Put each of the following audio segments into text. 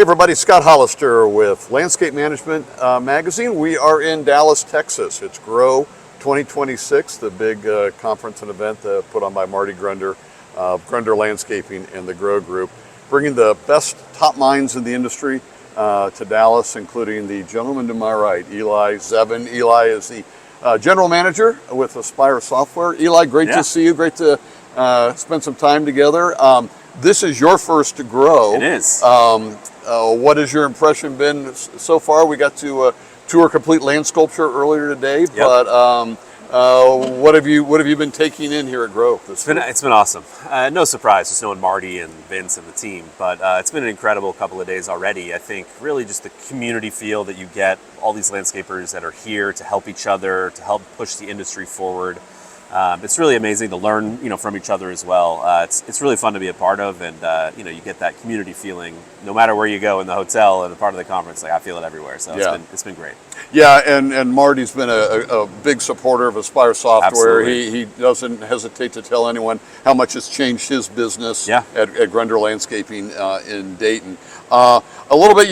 everybody, Scott Hollister with Landscape Management Magazine. We are in Dallas, Texas. It's Grow 2026, the big conference and event put on by Marty Grunder of Grunder Landscaping and the Grow Group, bringing the best top minds in the industry to Dallas, including the gentleman to my right, Eli Zevin. Eli is the general manager with Aspire Software. Eli, great to see you. Great to spend some time together. This is your first Grow. It is. What has your impression been so far? We got to tour Complete Land Sculpture earlier today, but what have you been taking in here at Grow? It's been awesome. No surprise, just knowing Marty and Vince and the team, but it's been an incredible couple of days already. I think really just the community feel that you get, all these landscapers that are here to help each other, to help push the industry forward. It's really amazing to learn, from each other as well. It's really fun to be a part of, and you get that community feeling no matter where you go in the hotel and a part of the conference. Like I feel it everywhere, so it's been great. Yeah, and Marty's been a big supporter of Aspire Software. Absolutely. He doesn't hesitate to tell anyone how much it's changed his business at Grunder Landscaping in Dayton. A little bit,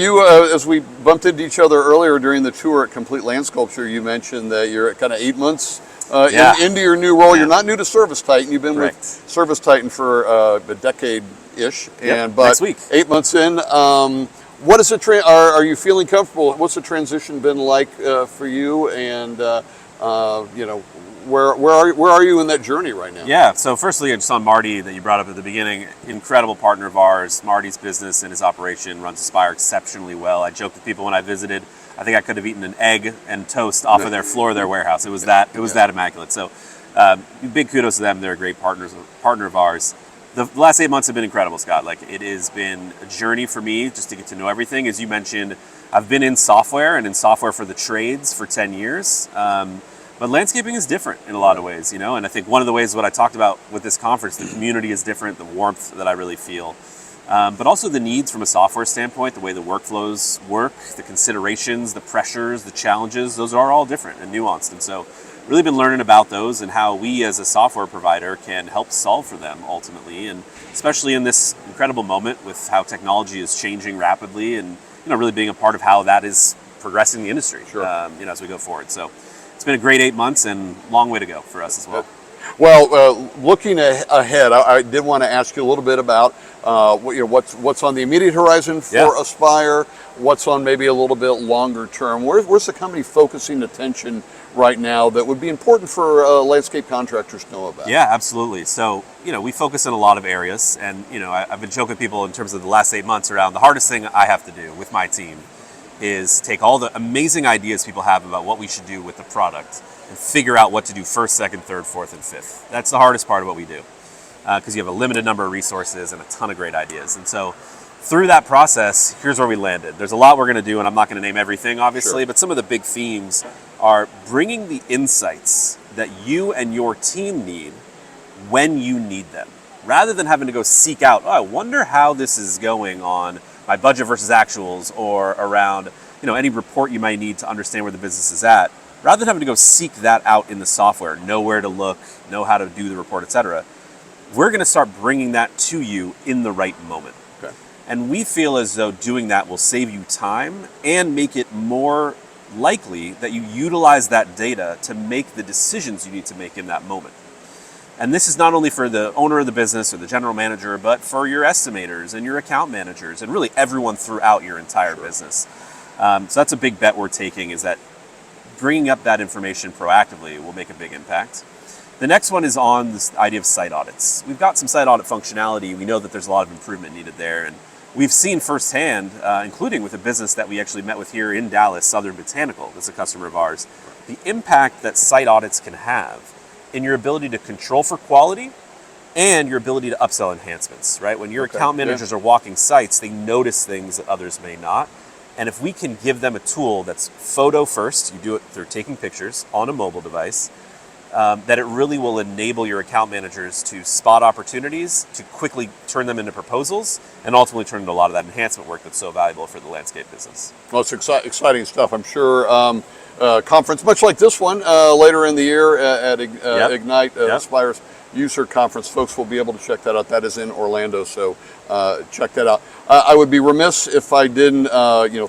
as we bumped into each other earlier during the tour at Complete Land Sculpture, you mentioned that you're at kind of 8 months into your new role. You're not new to Service Titan. You've been with Service Titan for a decade-ish. But next week. 8 months in, what is the are you feeling comfortable? What's the transition been like for you? And where are you in that journey right now? Yeah. So firstly, just on Marty that you brought up at the beginning, incredible partner of ours. Marty's business and his operation runs Aspire exceptionally well. I joked with people when I visited, I think I could have eaten an egg and toast off of their floor of their warehouse. It was that immaculate. So big kudos to them. They're a great partner of ours. The last 8 months have been incredible, Scott. Like, it has been a journey for me just to get to know everything. As you mentioned, I've been in software and in software for the trades for 10 years. But landscaping is different in a lot of ways, and I think one of the ways what I talked about with this conference, the community is different, the warmth that I really feel. But also the needs from a software standpoint, the way the workflows work, the considerations, the pressures, the challenges, those are all different and nuanced. And so really been learning about those and how we as a software provider can help solve for them ultimately. And especially in this incredible moment with how technology is changing rapidly and, really being a part of how that is progressing the industry, as we go forward. So it's been a great 8 months and long way to go for us as well. Well, looking ahead, I did want to ask you a little bit about what's on the immediate horizon for Aspire, what's on maybe a little bit longer term. Where's the company focusing attention right now that would be important for landscape contractors to know about? Yeah, absolutely. So, we focus in a lot of areas, and, I've been joking with people in terms of the last 8 months around the hardest thing I have to do with my team is take all the amazing ideas people have about what we should do with the product and figure out what to do first, second, third, fourth, and fifth. That's the hardest part of what we do because you have a limited number of resources and a ton of great ideas. And so through that process, here's where we landed. There's a lot we're going to do, and I'm not going to name everything, obviously, but some of the big themes are bringing the insights that you and your team need when you need them, rather than having to go seek out, I wonder how this is going on my budget versus actuals or around, any report you might need to understand where the business is at. Rather than having to go seek that out in the software, know where to look, know how to do the report, etc., we're going to start bringing that to you in the right moment. Okay. And we feel as though doing that will save you time and make it more likely that you utilize that data to make the decisions you need to make in that moment. And this is not only for the owner of the business or the general manager, but for your estimators and your account managers and really everyone throughout your entire business. So that's a big bet we're taking, is that bringing up that information proactively will make a big impact. The next one is on this idea of site audits. We've got some site audit functionality. We know that there's a lot of improvement needed there. And we've seen firsthand, including with a business that we actually met with here in Dallas, Southern Botanical, that's a customer of ours, the impact that site audits can have in your ability to control for quality and your ability to upsell enhancements, right? When your account managers are walking sites, they notice things that others may not. And if we can give them a tool that's photo first, you do it through taking pictures on a mobile device, that it really will enable your account managers to spot opportunities, to quickly turn them into proposals, and ultimately turn into a lot of that enhancement work that's so valuable for the landscape business. Well, it's exciting stuff. I'm sure conference, much like this one, later in the year at Ignite Aspire's user conference. Folks will be able to check that out. That is in Orlando, so check that out. I would be remiss if I didn't,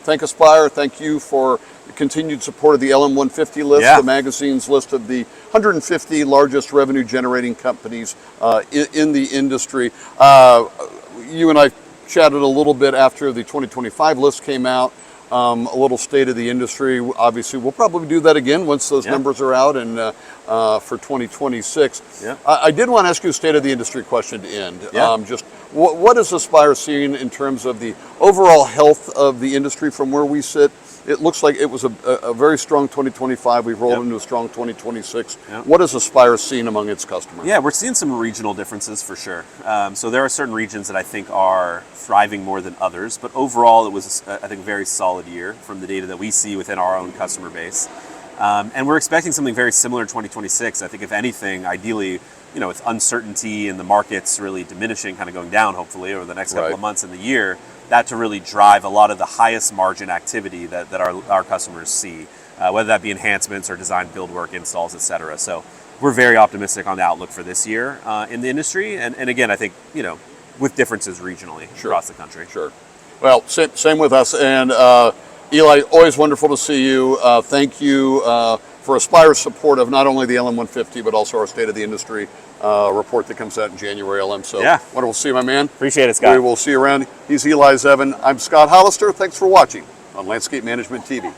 thank Aspire. Thank you for the continued support of the LM150 list, the magazine's list of the 150 largest revenue-generating companies in the industry. You and I chatted a little bit after the 2025 list came out. A little state of the industry. Obviously, we'll probably do that again once those numbers are out and for 2026. I did want to ask you a state of the industry question to end. Just what is Aspire seeing in terms of the overall health of the industry from where we sit? It looks like it was a very strong 2025. We've rolled into a strong 2026. What is Aspire seeing among its customers? Yeah, we're seeing some regional differences for sure. So there are certain regions that I think are thriving more than others, but overall it was, I think, a very solid year from the data that we see within our own customer base. And we're expecting something very similar in 2026. I think if anything, ideally, with uncertainty in the markets really diminishing, kind of going down, hopefully, over the next couple of months in the year, that to really drive a lot of the highest margin activity that our customers see, whether that be enhancements or design, build work, installs, et cetera. So we're very optimistic on the outlook for this year in the industry. And again, I think, with differences regionally across the country. Sure. Well, same with us. And Eli, always wonderful to see you. Thank you for Aspire's support of not only the LM150, but also our State of the Industry report that comes out in January, LM. So wonderful to see you, my man. Appreciate it, Scott. We will see you around. He's Eli Zevin. I'm Scott Hollister. Thanks for watching on Landscape Management TV.